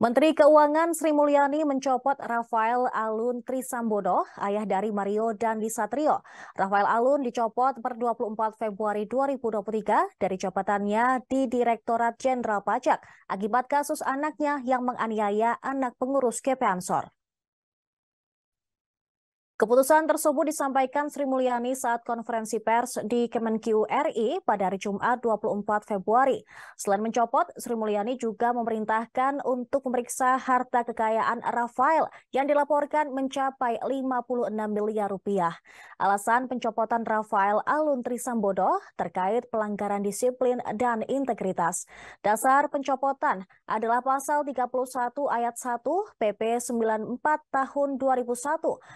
Menteri Keuangan Sri Mulyani mencopot Rafael Alun Trisambodo, ayah dari Mario Dandi Satrio. Rafael Alun dicopot per 24 Februari 2023 dari jabatannya di Direktorat Jenderal Pajak akibat kasus anaknya yang menganiaya anak pengurus GP Ansor. Keputusan tersebut disampaikan Sri Mulyani saat konferensi pers di Kemenq RI pada hari Jumat 24 Februari. Selain mencopot, Sri Mulyani juga memerintahkan untuk memeriksa harta kekayaan Rafael yang dilaporkan mencapai 56 miliar rupiah. Alasan pencopotan Rafael Alun Trisambodo terkait pelanggaran disiplin dan integritas. Dasar pencopotan adalah pasal 31 ayat 1 PP 94 tahun 2001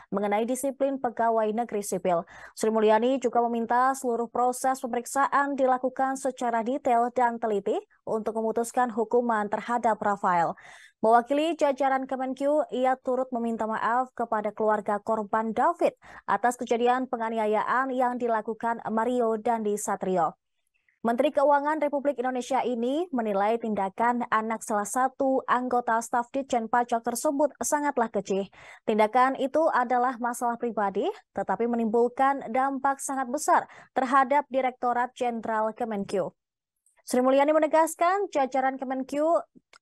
mengenai disiplin pegawai negeri sipil. Sri Mulyani juga meminta seluruh proses pemeriksaan dilakukan secara detail dan teliti untuk memutuskan hukuman terhadap Rafael. Mewakili jajaran Kemenq, ia turut meminta maaf kepada keluarga korban David atas kejadian penganiayaan yang dilakukan Mario Dandi Satrio. Menteri Keuangan Republik Indonesia ini menilai tindakan anak salah satu anggota staf Ditjen Pajak tersebut sangatlah kecil. Tindakan itu adalah masalah pribadi, tetapi menimbulkan dampak sangat besar terhadap Direktorat Jenderal Kemenq. Sri Mulyani menegaskan jajaran Kemenq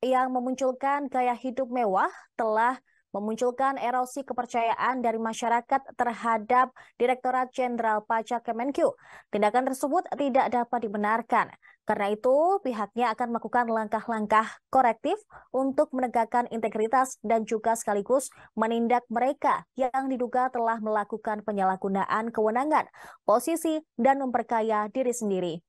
yang memunculkan gaya hidup mewah telah memunculkan erosi kepercayaan dari masyarakat terhadap Direktorat Jenderal Pajak Kemenq. Tindakan tersebut tidak dapat dibenarkan. Karena itu, pihaknya akan melakukan langkah-langkah korektif untuk menegakkan integritas dan juga sekaligus menindak mereka yang diduga telah melakukan penyalahgunaan kewenangan, posisi, dan memperkaya diri sendiri.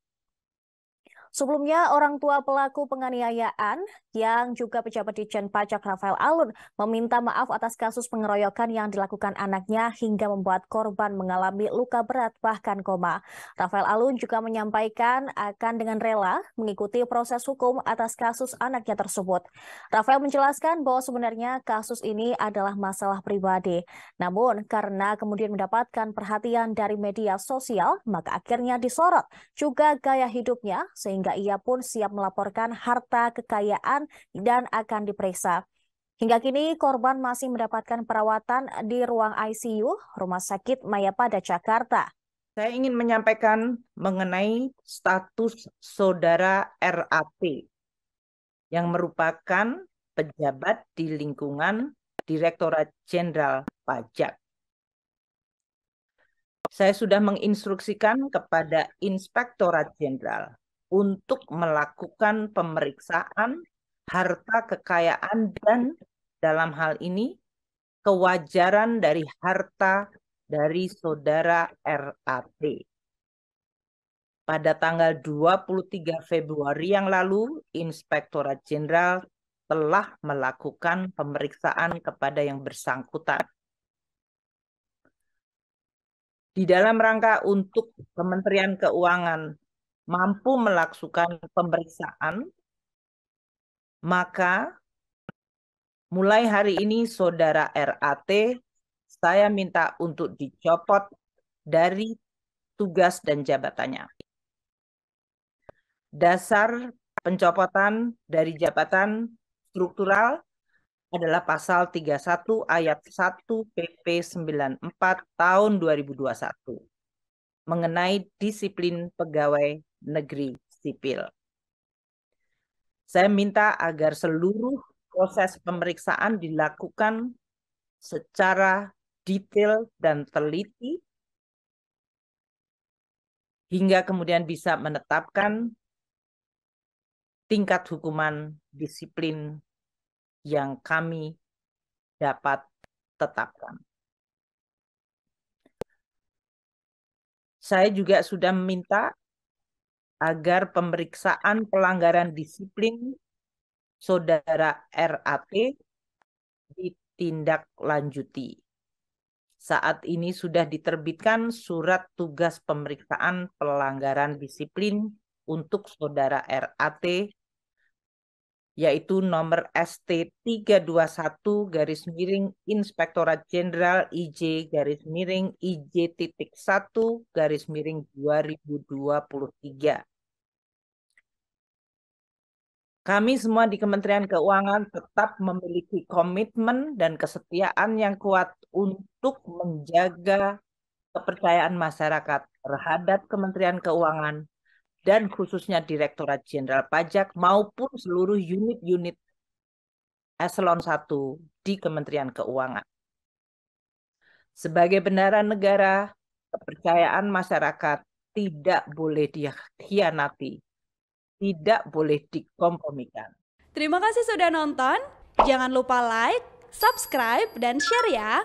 Sebelumnya, orang tua pelaku penganiayaan yang juga pejabat Ditjen Pajak Rafael Alun meminta maaf atas kasus pengeroyokan yang dilakukan anaknya hingga membuat korban mengalami luka berat bahkan koma. Rafael Alun juga menyampaikan akan dengan rela mengikuti proses hukum atas kasus anaknya tersebut. Rafael menjelaskan bahwa sebenarnya kasus ini adalah masalah pribadi. Namun, karena kemudian mendapatkan perhatian dari media sosial, maka akhirnya disorot juga gaya hidupnya sehingga ia pun siap melaporkan harta kekayaan dan akan diperiksa. Hingga kini korban masih mendapatkan perawatan di ruang ICU Rumah Sakit Mayapada Jakarta. Saya ingin menyampaikan mengenai status saudara RAP yang merupakan pejabat di lingkungan Direktorat Jenderal Pajak. Saya sudah menginstruksikan kepada Inspektorat Jenderal untuk melakukan pemeriksaan harta kekayaan dan dalam hal ini kewajaran dari harta dari saudara RAT. Pada tanggal 23 Februari yang lalu, Inspektorat Jenderal telah melakukan pemeriksaan kepada yang bersangkutan. Di dalam rangka untuk Kementerian Keuangan mampu melakukan pemeriksaan, maka mulai hari ini saudara RAT saya minta untuk dicopot dari tugas dan jabatannya. Dasar pencopotan dari jabatan struktural adalah pasal 31 ayat 1 PP 94 tahun 2021 mengenai disiplin pegawai negeri sipil. Saya minta agar seluruh proses pemeriksaan dilakukan secara detail dan teliti hingga kemudian bisa menetapkan tingkat hukuman disiplin yang kami dapat tetapkan. Saya juga sudah meminta agar pemeriksaan pelanggaran disiplin saudara RAT ditindaklanjuti. Saat ini sudah diterbitkan surat tugas pemeriksaan pelanggaran disiplin untuk saudara RAT, yaitu nomor ST 321 Inspektorat Jenderal IJ-IJ.1 2023. Kami semua di Kementerian Keuangan tetap memiliki komitmen dan kesetiaan yang kuat untuk menjaga kepercayaan masyarakat terhadap Kementerian Keuangan dan khususnya Direktorat Jenderal Pajak maupun seluruh unit-unit Eselon 1 di Kementerian Keuangan. Sebagai bendahara negara, kepercayaan masyarakat tidak boleh dikhianati, tidak boleh dikompromikan. Terima kasih sudah nonton. Jangan lupa like, subscribe, dan share ya.